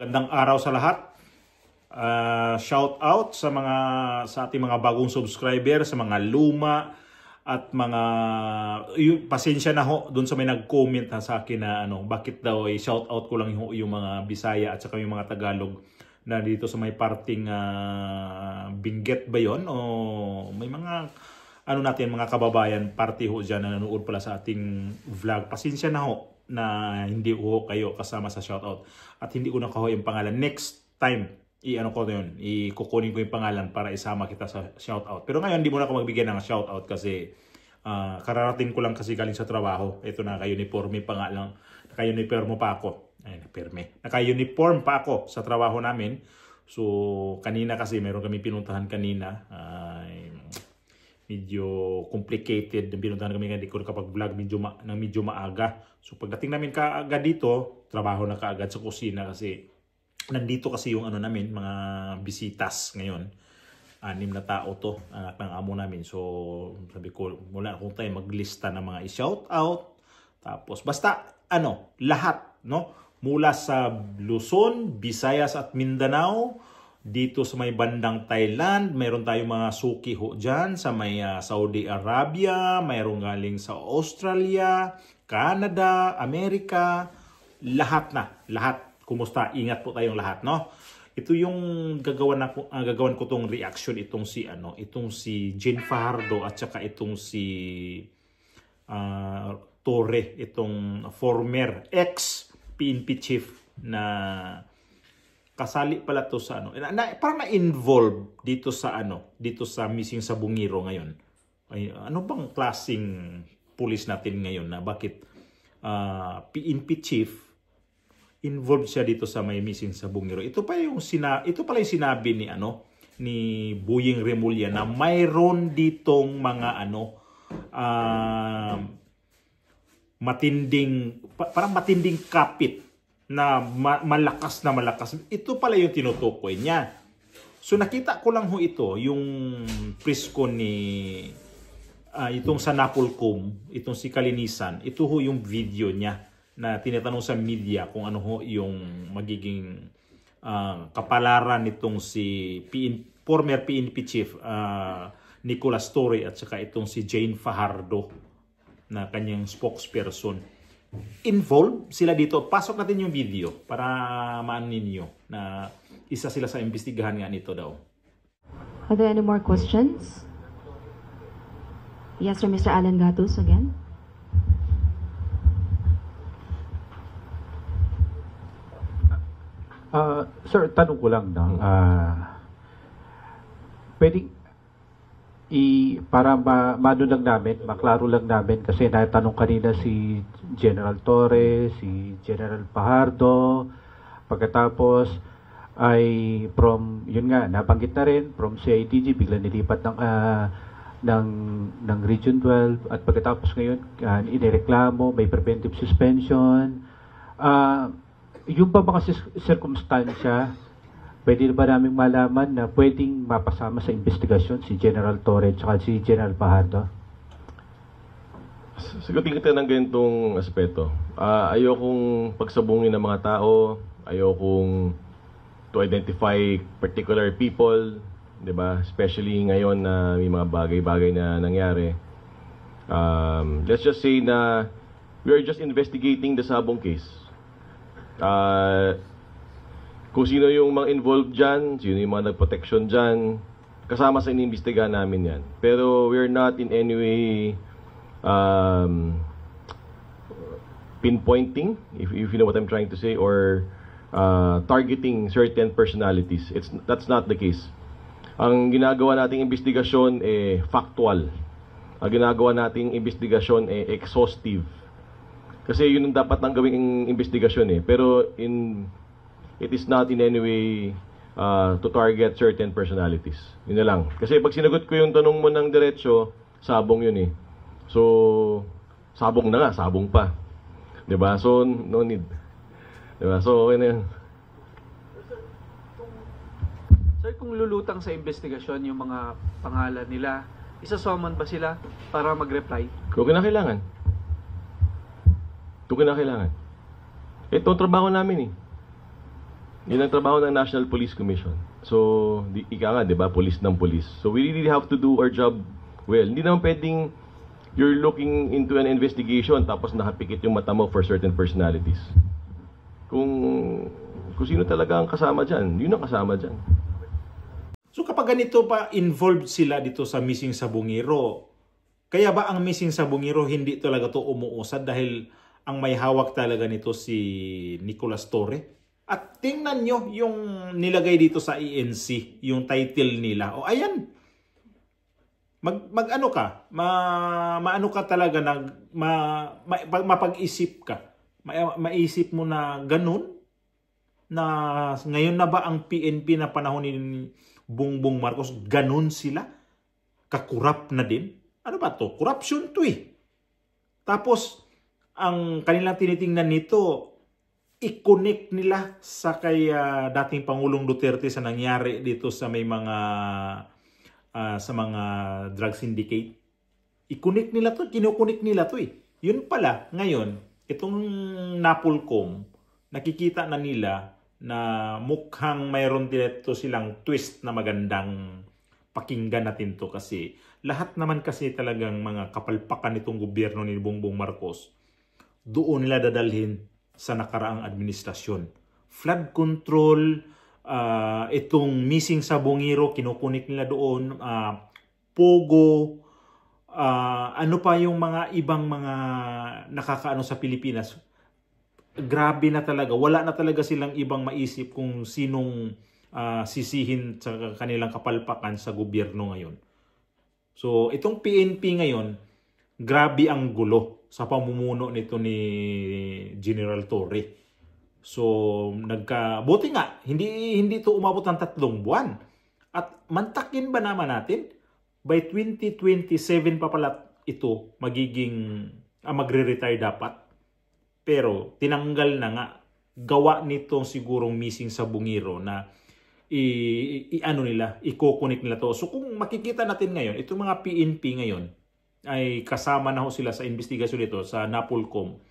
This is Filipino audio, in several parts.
Gandang araw sa lahat. Shout out sa ating mga bagong subscriber, sa mga luma at mga pasensya na ho doon sa may nag-comment sa akin na bakit daw shout out ko lang yung mga Bisaya at saka yung mga Tagalog na dito sa may parting Benguet ba yon o may mga mga kababayan party ho dyan na nanonood pala sa ating vlog. Pasensya na ho na hindi ko kayo kasama sa shoutout at hindi ko nakuha yung pangalan. Next time ikukunin ko yung pangalan para isama kita sa shoutout. Pero ngayon hindi muna ako magbigay ng shoutout kasi kararating ko lang kasi galing sa trabaho. Ito na, naka-uniforme pa nga lang. Naka-uniforme pa ako. Naka-uniform pa ako sa trabaho namin. So kanina kasi meron kami pinuntahan kanina. Medyo complicated. Pinuntahan kami hindi ko nakapag-vlog medyo maaga. So pagdating namin kaagad dito, trabaho na kaagad sa kusina kasi nandito kasi yung namin, mga bisitas ngayon. 6 na tao to, anak ng amo namin. So sabi ko, mula akong tayo maglista ng mga i-shout out. Tapos basta lahat, mula sa Luzon, Visayas at Mindanao, dito sa may bandang Thailand, mayroon tayong mga suki ho dyan sa may Saudi Arabia, mayroon galing sa Australia, Canada, Amerika, lahat. Kumusta? Ingat po tayong lahat, no? Ito yung gagawan ko tong reaction itong si Jane Fajardo at saka itong si Torre, itong former ex-PNP chief na kasali pala to sa parang na-involve dito sa missing sa Bungiro ngayon. Ano bang klaseng pulis natin ngayon na bakit PNP chief involved siya dito sa may missing sa Bungiro? Ito pala yung sinabi ni Boying Remulla na mayroon ditong mga matinding kapit na malakas. Ito pala yung tinutukoy niya. So nakita ko lang ho ito, yung presko ni itong sa Napolcom, itong si Kalinisan. Ito ho yung video niya na tinatanong sa media kung ano ho yung magiging kapalaran nitong si former PNP chief Nicolas Torre at saka itong si Jane Fajardo na kanyang spokesperson. Involved sila dito. Pasok natin yung video para maan ninyo na isa sila sa imbestigahan nga nito daw. Are there any more questions? Yes, sir, Mr. Alan Gatus again. Sir, tanong ko lang pwedeng para lang namin, maklaro lang namin kasi natanong kanina si General Torre, si General Fajardo, pagkatapos ay yun nga, nabanggit na rin, from CIDG, bigla nilipat ng Region 12 at pagkatapos ngayon, inireklamo, may preventive suspension. Yung ba mga circumstansya, pwede ba namin malaman na pwedeng mapasama sa investigasyon si General Torre at si General Fajardo? Sagutin kita ng ganitong aspeto. Ayokong pagsabungin ng mga tao, ayokong to identify particular people, 'di ba? Especially ngayon na may mga bagay-bagay na nangyari. Let's just say na we are just investigating the Sabong case. Kung sino yung mga involved dyan, sino yung mga nagprotection dyan, kasama sa inimbestigahan namin yan. Pero we're not in any way pinpointing, if you know what I'm trying to say, or targeting certain personalities. That's not the case. Ang ginagawa nating investigasyon factual. Ang ginagawa nating investigasyon exhaustive. Kasi yun ang dapat nang gawing investigasyon Pero it is not in any way to target certain personalities. Yun na lang. Kasi pag sinagot ko yung tanong mo ng diretsyo, sabong yun So, sabong na nga, sabong pa. Diba? So, no need. Diba? So, okay na yun. Sir, kung lulutang sa investigasyon yung mga pangalan nila, isa-summon ba sila para mag-reply? Kung kinakailangan. Ito ang trabaho namin Yun ang trabaho ng National Police Commission. So, ika nga, di ba, police ng police. So, we really have to do our job well. Hindi naman pwedeng you're looking into an investigation tapos nakapikit yung mata mo for certain personalities. Kung sino talaga ang kasama dyan, yun ang kasama dyan. So kapag ganito pa involved sila dito sa missing sa Bungiro, kaya ba ang missing sa Bungiro hindi talaga to umuusad dahil ang may hawak talaga nito si Nicolas Torre? At tingnan nyo yung nilagay dito sa ENC, yung title nila. O ayan, mag-ano ka, maano ka talaga, mapag-isip ka. Maisip mo na ganun, na ngayon na ba ang PNP na panahon ni Bongbong Marcos, ganun sila? Kakurap na din? Ano ba to? Corruption to eh. Tapos, ang kanilang tinitingnan nito, i-connect nila sa kay dating Pangulong Duterte sa nangyari dito sa may mga sa mga drug syndicate. I-connect nila to, kinukunik nila to eh. Yun pala, ngayon, itong Napolcom, nakikita na nila na mukhang mayroon dito silang twist na magandang pakinggan natin to kasi lahat naman kasi talagang mga kapalpakan nitong gobyerno ni Bongbong Marcos, doon nila dadalhin sa nakaraang administrasyon. Flood control, itong missing sa Bungiro, kinukunik nila doon, Pogo, ano pa yung mga ibang mga nakakaano sa Pilipinas. Grabe na talaga, wala na talaga silang ibang maisip kung sinong sisihin sa kanilang kapalpakan sa gobyerno ngayon. So itong PNP ngayon, grabe ang gulo sa pamumuno nito ni General Torre. So, buti nga, hindi ito umabot ng 3 buwan. At mantakin ba naman natin, by 2027 pa pala ito magre-retire dapat. Pero, tinanggal na nga, gawa nitong sigurong missing sa Bungiro na i-connect nila to. So, kung makikita natin ngayon, itong mga PNP ngayon, ay kasama na ho sila sa investigasyon nito sa Napolcom.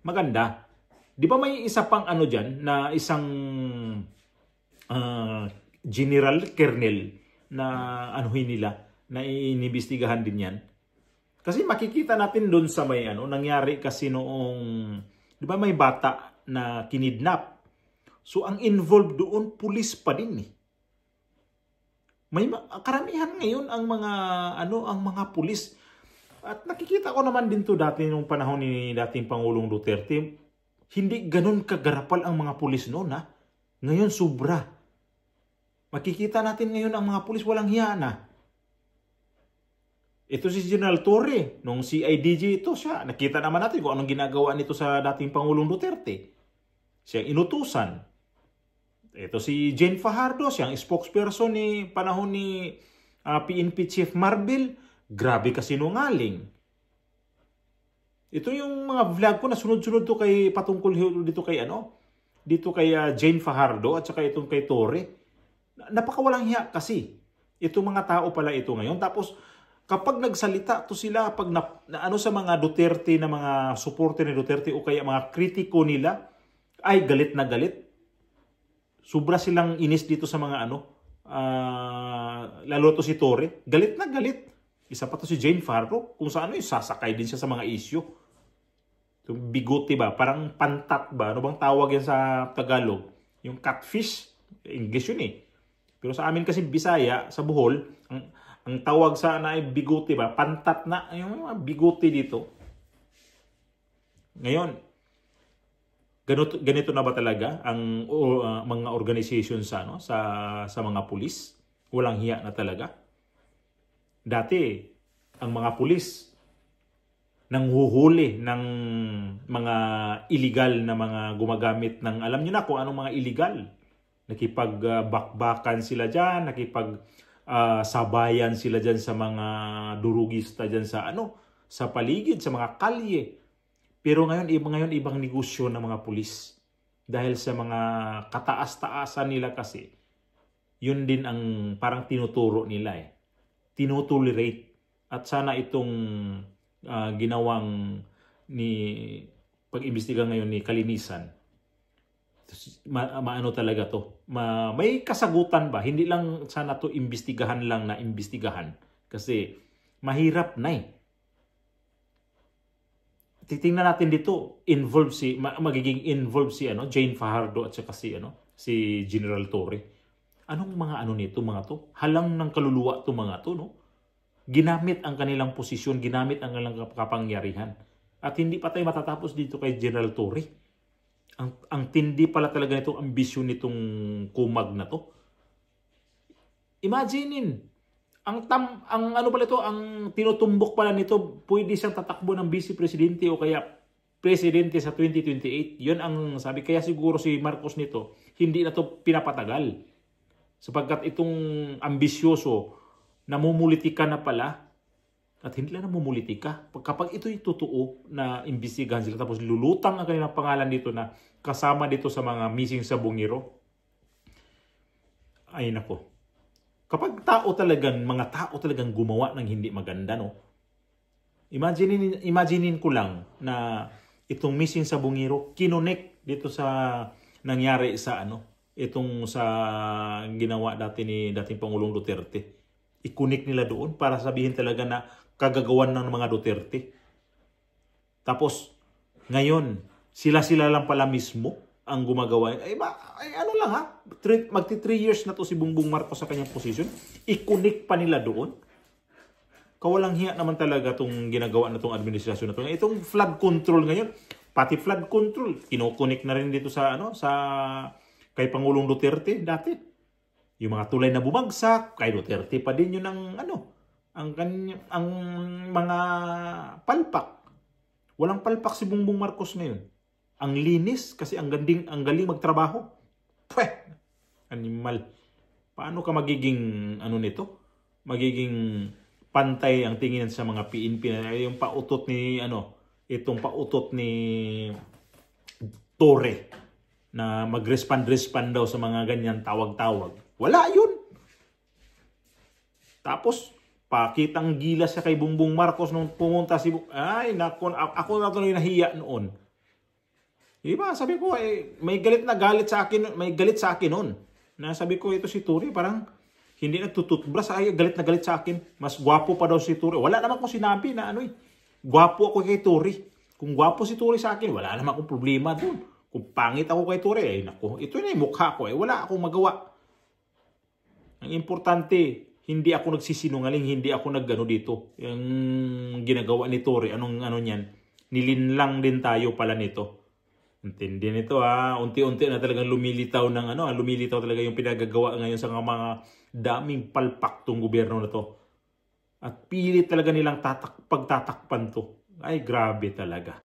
Maganda. Di ba may isa pang ano dyan na isang general kernel na anuhin nila na iniimbestigahan din yan? Kasi makikita natin doon sa may nangyari kasi noong, di ba may bata na kinidnap? So ang involved doon, pulis pa din eh. May karamihan ngayon ang mga pulis. At nakikita ko naman din to dati nung panahon ni dating Pangulong Duterte, hindi ganun kagarapal ang mga pulis noon ha. Ngayon sobra. Makikita natin ngayon ang mga pulis walang hiya na. Ito si General Torre, nung CIDG ito siya. Nakita naman natin kung anong ginagawa nito sa dating Pangulong Duterte. Siyang inutusan. Ito si Jane Fajardo, siyang spokesperson ni panahon ni PNP Chief Marbil. Grabe kasi nungaling. Ito yung mga vlog ko na sunod-sunod to kay patungkol dito kay Jane Fajardo at saka itong kay Torre. Napakawalang hiya kasi. Itong mga tao pala ito ngayon. Tapos kapag nagsalita to sila pag sa mga Duterte na mga supporter ni Duterte o kaya mga kritiko nila, ay galit na galit. Sobra silang inis dito sa mga lalo to si Torre. Galit na galit. Isa pa to si Jane Fajardo, kung saan sasakay din siya sa mga issue. So, bigote ba? Parang pantat ba? Ano bang tawag yan sa Tagalog? Yung catfish, English yun eh. Pero sa amin kasi Bisaya, sa Bohol, ang tawag sa ay bigote ba? Pantat na, yung bigote dito. Ngayon, ganito na ba talaga ang mga organization sa mga pulis? Walang hiya na talaga. Dati, ang mga pulis nanghuhuli ng mga illegal na mga gumagamit ng, alam niyo na kung anong mga illegal. Nakipagbakbakan sila dyan, sabayan sila dyan sa mga durugista dyan sa paligid, sa mga kalye. Pero ngayon ibang negosyo ng mga pulis. Dahil sa mga kataas-taasan nila kasi, yun din ang parang tinuturo nila eh. Tinotolerate. At sana itong ginawang pag-imbestiga ngayon ni Kalinisan, Maano talaga to. May kasagutan ba? Hindi lang sana to imbestigahan lang na imbestigahan. Kasi mahirap na eh. Titingnan natin dito, magiging involved si Jane Fajardo at saka si General Torre. Anong mga nito mga to? Halang ng kaluluwa to mga to, no? Ginamit ang kanilang posisyon, ginamit ang kanilang kapangyarihan. At hindi pa tayo matatapos dito kay General Torre. Ang tindi pala talaga nitong ambisyon nitong kumag na to. Imaginein, ang tinutumbok pala nito, pwede siyang tatakbo ng vice presidente o kaya presidente sa 2028. Yun ang sabi. Kaya siguro si Marcos nito, hindi na to pinapatagal. Sapagkat itong ambisyoso, namumulitika na pala, at hindi lang namumulitika. Kapag ito'y totoo na imbestigahan sila, tapos lulutang ang kanilang pangalan dito na kasama dito sa mga missing sa Bungiro, ay nako. Kapag mga tao talagang gumawa ng hindi maganda, no? Imaginein ko lang na itong missing sa Bungiro, kinonek dito sa nangyari sa itong sa ginawa dating Pangulong Duterte. I-connect nila doon para sabihin talaga na kagagawan ng mga Duterte. Tapos, ngayon, sila lang pala mismo ang gumagawa. Magti 3 years na to si Bongbong Marcos sa kanyang posisyon. I-connect pa nila doon. Kawalang hiya naman talaga itong ginagawa na itong administrasyon na to. Itong flood control ngayon, pati flood control, kinokonek na rin dito sa kay Pangulong Duterte dati. Yung mga tulay na bumagsak, kay Duterte pa din yun ang mga palpak. Walang palpak si Bongbong Marcos ngayon. Ang linis kasi ang galing magtrabaho. Animal. Paano ka magiging nito? Magiging pantay ang tingin sa mga PNP na yung pautot ni itong pautot ni Torre na mag-respond daw sa mga ganyan tawag-tawag. Wala yun. Tapos pakitang gila siya kay Bongbong Marcos nung pumunta ay nako, ako na tuloy nahiya noon. Diba? Sabi ko, may galit sa akin noon. Na sabi ko, ito si Torre, parang hindi nagtututbras, galit na galit sa akin. Mas gwapo pa daw si Torre. Wala naman akong sinabi na gwapo ako kay Torre. Kung gwapo si Torre sa akin, wala naman akong problema doon. Kung pangit ako kay Torre, nako, ito na yung mukha ko. Wala akong magawa. Ang importante, hindi ako nagsisinungaling, hindi ako dito. Yung ginagawa ni Torre, niyan, nilinlang din tayo pala nito. Intindi nito unti-unti na talagang lumilitaw talaga yung pinagagawa ngayon sa mga daming palpak tong gobyerno na to. At pilit talaga nilang pagtatakpan to. Ay, grabe talaga.